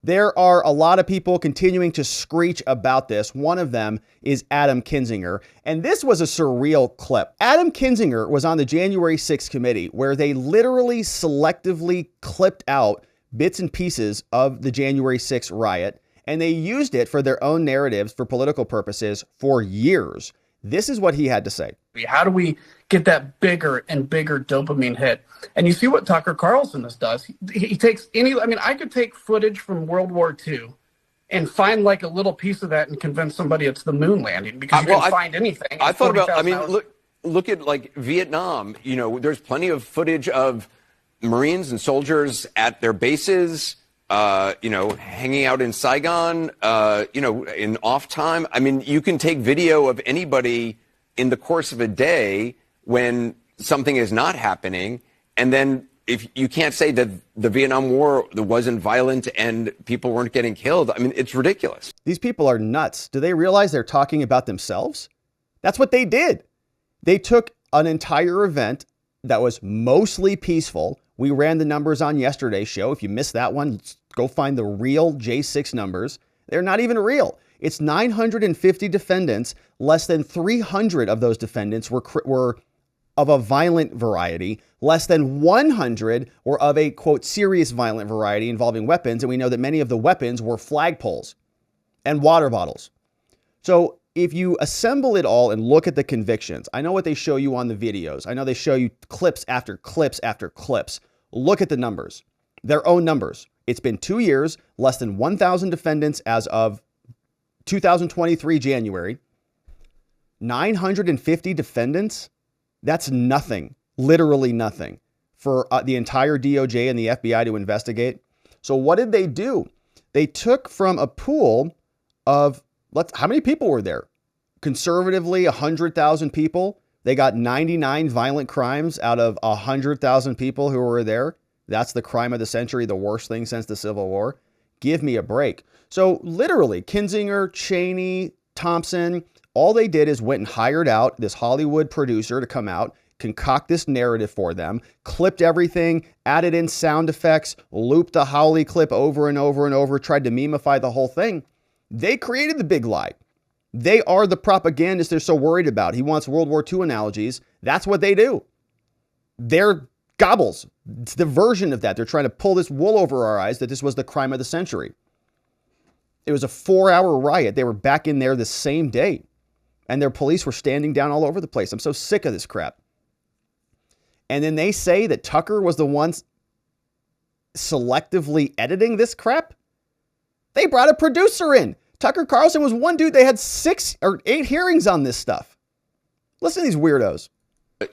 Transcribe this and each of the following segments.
There are a lot of people continuing to screech about this. One of them is Adam Kinzinger. And this was a surreal clip. Adam Kinzinger was on the January 6th committee where they literally selectively clipped out bits and pieces of the January 6th riot, and they used it for their own narratives for political purposes for years. This is what he had to say. How do we get that bigger and bigger dopamine hit? And you see what Tucker Carlson does. He takes I could take footage from World War II and find like a little piece of that and convince somebody it's the moon landing because you can find anything. I thought about, look at like Vietnam. You know, there's plenty of footage of Marines and soldiers at their bases, hanging out in Saigon, in off time. I mean, you can take video of anybody in the course of a day when something is not happening. And then if you can't say that the Vietnam War wasn't violent and people weren't getting killed, I mean, it's ridiculous. These people are nuts. Do they realize they're talking about themselves? That's what they did. They took an entire event that was mostly peaceful. We ran the numbers on yesterday's show. If you missed that one, go find the real J6 numbers. They're not even real. It's 950 defendants. Less than 300 of those defendants were of a violent variety. Less than 100 were of a, quote, serious violent variety involving weapons. And we know that many of the weapons were flagpoles and water bottles. So if you assemble it all and look at the convictions, I know what they show you on the videos. I know they show you clips after clips after clips. Look at the numbers, their own numbers. It's been 2 years, less than 1,000 defendants as of 2023 January. 950 defendants. That's nothing, literally nothing for the entire DOJ and the FBI to investigate. So what did they do? They took from a pool of, how many people were there? Conservatively, 100,000 people. They got 99 violent crimes out of 100,000 people who were there. That's the crime of the century, the worst thing since the Civil War. Give me a break. So literally, Kinzinger, Cheney, Thompson, all they did is went and hired out this Hollywood producer to come out, concoct this narrative for them, clipped everything, added in sound effects, looped the Howley clip over and over and over, tried to memify the whole thing. They created the big lie. They are the propagandists they're so worried about. He wants World War II analogies. That's what they do. They're gobbles. It's the version of that. They're trying to pull this wool over our eyes that this was the crime of the century. It was a 4-hour riot. They were back in there the same day, and their police were standing down all over the place. I'm so sick of this crap. And then they say that Tucker was the one selectively editing this crap. They brought a producer in. Tucker Carlson was one dude. They had 6 or 8 hearings on this stuff. Listen to these weirdos.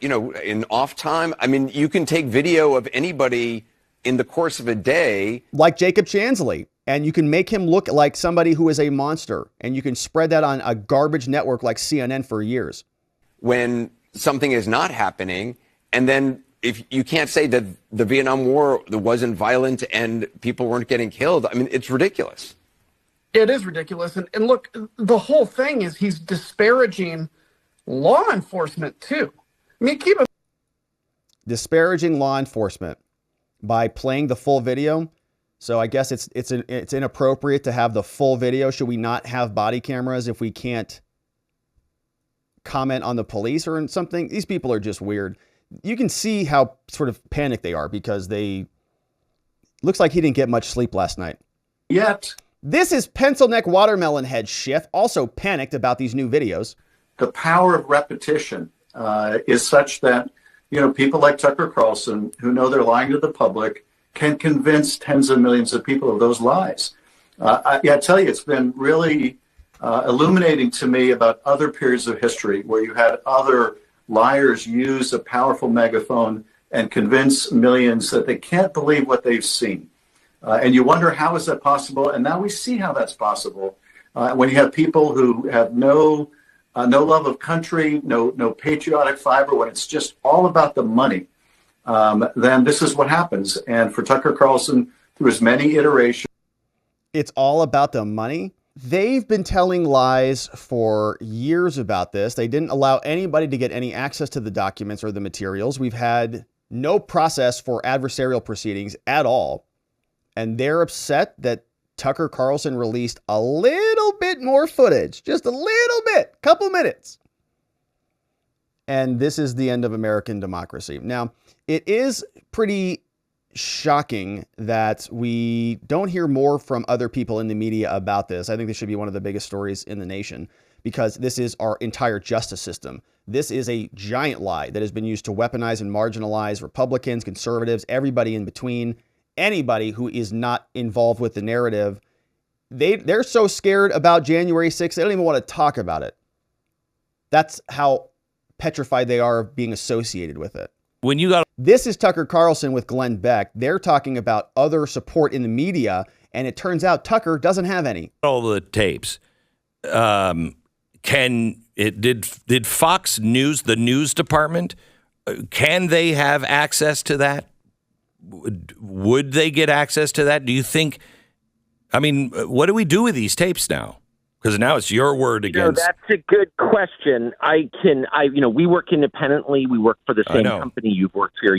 In off time, I mean, you can take video of anybody in the course of a day. Like Jacob Chansley. And you can make him look like somebody who is a monster. And you can spread that on a garbage network like CNN for years. When something is not happening, and then if you can't say that the Vietnam War wasn't violent and people weren't getting killed, I mean, it's ridiculous. It is ridiculous. And look, the whole thing is he's disparaging law enforcement, too. I mean, disparaging law enforcement by playing the full video. So I guess it's inappropriate to have the full video. Should we not have body cameras if we can't comment on the police or something? These people are just weird. You can see how sort of panicked they are because looks like he didn't get much sleep last night. Yet. This is Pencil Neck Watermelon Head Schiff, also panicked about these new videos. The power of repetition is such that, people like Tucker Carlson, who know they're lying to the public, can convince tens of millions of people of those lies. I tell you, it's been really illuminating to me about other periods of history where you had other liars use a powerful megaphone and convince millions that they can't believe what they've seen. And you wonder, how is that possible? And now we see how that's possible. When you have people who have no love of country, no patriotic fiber, when it's just all about the money, then this is what happens. And for Tucker Carlson, through his many iterations, it's all about the money. They've been telling lies for years about this. They didn't allow anybody to get any access to the documents or the materials. We've had no process for adversarial proceedings at all. And they're upset that Tucker Carlson released a little bit more footage, just a little bit, couple minutes. And this is the end of American democracy. Now, it is pretty shocking that we don't hear more from other people in the media about this. I think this should be one of the biggest stories in the nation, because this is our entire justice system. This is a giant lie that has been used to weaponize and marginalize Republicans, conservatives, everybody in between, anybody who is not involved with the narrative. They're so scared about January 6th, they don't even want to talk about it. That's how petrified they are of being associated with it. This is Tucker Carlson with Glen Beck. They're talking about other support in the media, and it turns out Tucker doesn't have any. All the tapes. Did Fox News, the news department, can they have access to that? Would they get access to that? Do you think? I mean, what do we do with these tapes now? Because now it's your word against. That's a good question. We work independently. We work for the same company you've worked here,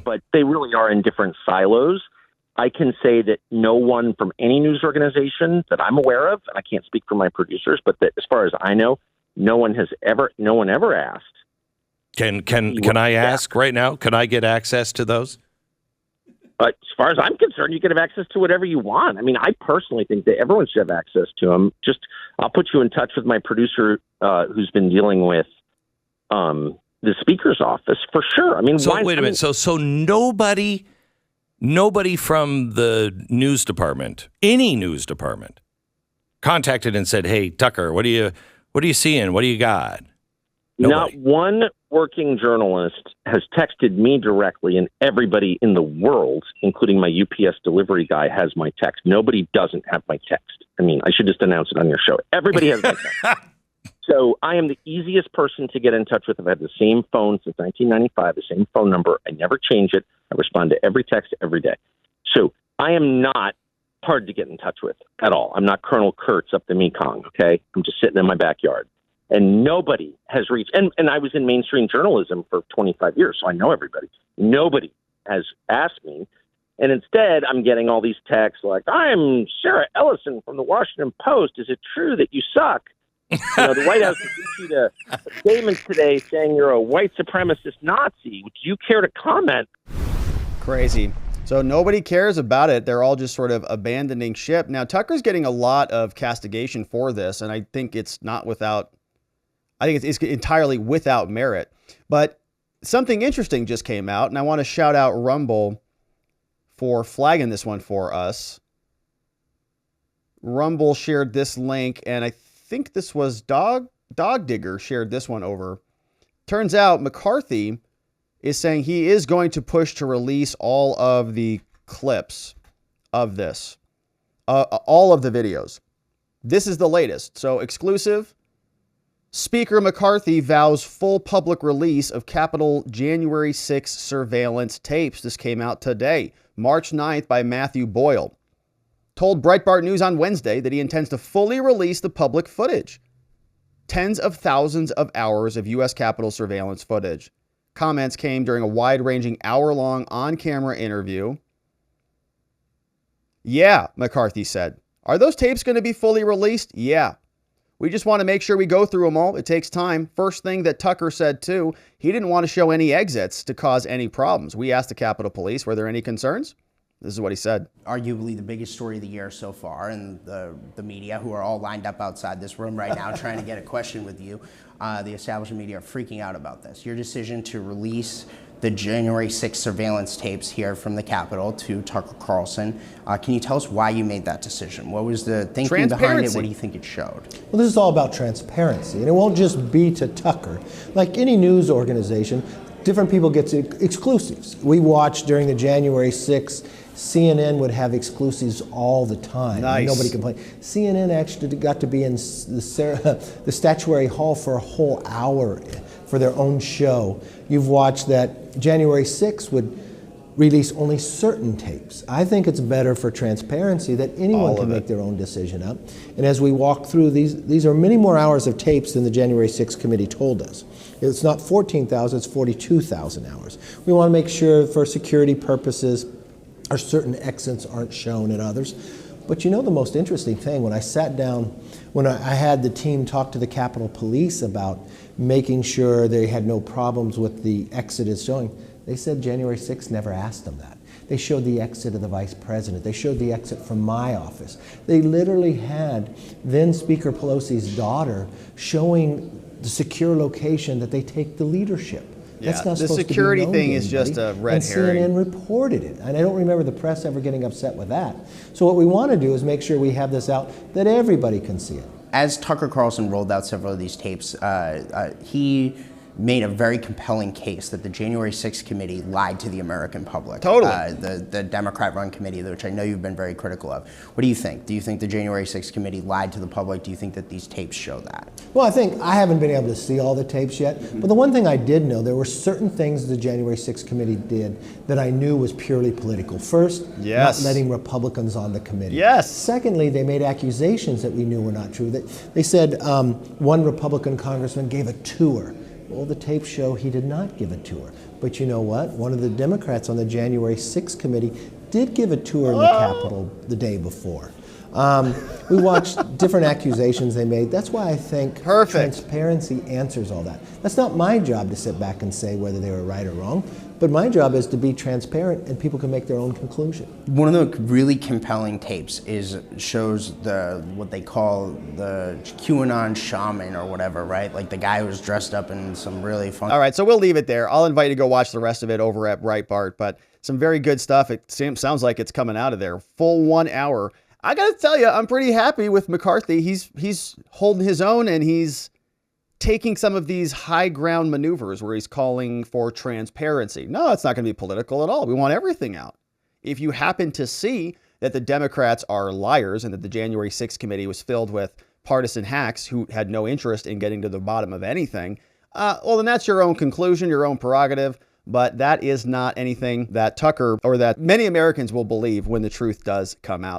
but they really are in different silos. I can say that no one from any news organization that I'm aware of, and I can't speak for my producers, but that as far as I know, no one ever asked. Can I ask right now? Can I get access to those? But as far as I'm concerned, you can have access to whatever you want. I mean, I personally think that everyone should have access to them. I'll put you in touch with my producer who's been dealing with the speaker's office for sure. I mean, wait a minute. So nobody from the news department, any news department, contacted and said, "Hey, Tucker, what are you seeing? What do you got?" Nobody. Not one working journalist has texted me directly, and everybody in the world, including my UPS delivery guy, has my text. Nobody doesn't have my text. I mean, I should just announce it on your show. Everybody has my text. So I am the easiest person to get in touch with. I've had the same phone since 1995, the same phone number. I never change it. I respond to every text every day. So I am not hard to get in touch with at all. I'm not Colonel Kurtz up the Mekong, okay? I'm just sitting in my backyard. And nobody has reached, and I was in mainstream journalism for 25 years, so I know everybody. Nobody has asked me. And instead, I'm getting all these texts like, "I'm Sarah Ellison from the Washington Post. Is it true that you suck? The White House issued a statement today saying you're a white supremacist Nazi. Would you care to comment?" Crazy. So nobody cares about it. They're all just sort of abandoning ship. Now, Tucker's getting a lot of castigation for this, and I think it's entirely without merit. But something interesting just came out, and I want to shout out Rumble for flagging this one for us. Rumble shared this link, and I think this was Dog Digger shared this one over. Turns out McCarthy is saying he is going to push to release all of the clips of this, all of the videos. This is the latest. So exclusive. Speaker McCarthy vows full public release of Capitol January 6 surveillance tapes. This came out today, March 9th, by Matthew Boyle. Told Breitbart News on Wednesday that he intends to fully release the public footage. Tens of thousands of hours of U.S. Capitol surveillance footage. Comments came during a wide-ranging hour-long on-camera interview. "Yeah," McCarthy said. "Are those tapes going to be fully released? Yeah. We just want to make sure we go through them all. It takes time." First thing that Tucker said, too, he didn't want to show any exits to cause any problems. We asked the Capitol Police, were there any concerns? This is what he said. Arguably the biggest story of the year so far, and the media, who are all lined up outside this room right now trying to get a question with you, the establishment media are freaking out about this. Your decision to release the January 6th surveillance tapes here from the Capitol to Tucker Carlson. Can you tell us why you made that decision? What was the thinking behind it? What do you think it showed? Well, this is all about transparency, and it won't just be to Tucker. Like any news organization, different people get exclusives. We watched during the January 6th, CNN would have exclusives all the time. Nice. Nobody complained. CNN actually got to be in the statuary hall for a whole hour for their own show. You've watched that January 6th would release only certain tapes. I think it's better for transparency that anyone can make their own decision up. And as we walk through these are many more hours of tapes than the January 6th committee told us. It's not 14,000, it's 42,000 hours. We want to make sure for security purposes certain exits aren't shown and others. But you know the most interesting thing, when I sat down, when I had the team talk to the Capitol Police about making sure they had no problems with the exodus showing, they said January 6th never asked them that. They showed the exit of the vice president. They showed the exit from my office. They literally had then Speaker Pelosi's daughter showing the secure location that they take the leadership. That's not the supposed security to be known thing to is just anybody. a red and herring. CNN reported it, and I don't remember the press ever getting upset with that. So what we want to do is make sure we have this out that everybody can see it. As Tucker Carlson rolled out several of these tapes, he made a very compelling case that the January 6th committee lied to the American public. Totally. The Democrat-run committee, which I know you've been very critical of. What do you think? Do you think the January 6th committee lied to the public? Do you think that these tapes show that? Well, I haven't been able to see all the tapes yet, but the one thing I did know, there were certain things the January 6th committee did that I knew was purely political. First, Yes. not letting Republicans on the committee. Yes. Secondly, they made accusations that we knew were not true. They said one Republican congressman gave a tour. Well, the tapes show he did not give a tour. But you know what? One of the Democrats on the January 6th committee did give a tour in the Capitol the day before. We watched different accusations they made. That's why I think transparency answers all that. That's not my job to sit back and say whether they were right or wrong, but my job is to be transparent and people can make their own conclusion. One of the really compelling tapes shows what they call the QAnon shaman or whatever, right? Like the guy who was dressed up in some really fun. All right, so we'll leave it there. I'll invite you to go watch the rest of it over at Breitbart, but some very good stuff. It sounds like it's coming out of there. Full 1 hour. I got to tell you, I'm pretty happy with McCarthy. He's holding his own, and he's taking some of these high ground maneuvers where he's calling for transparency. No, it's not going to be political at all. We want everything out. If you happen to see that the Democrats are liars and that the January 6th committee was filled with partisan hacks who had no interest in getting to the bottom of anything, well, then that's your own conclusion, your own prerogative. But that is not anything that Tucker or that many Americans will believe when the truth does come out.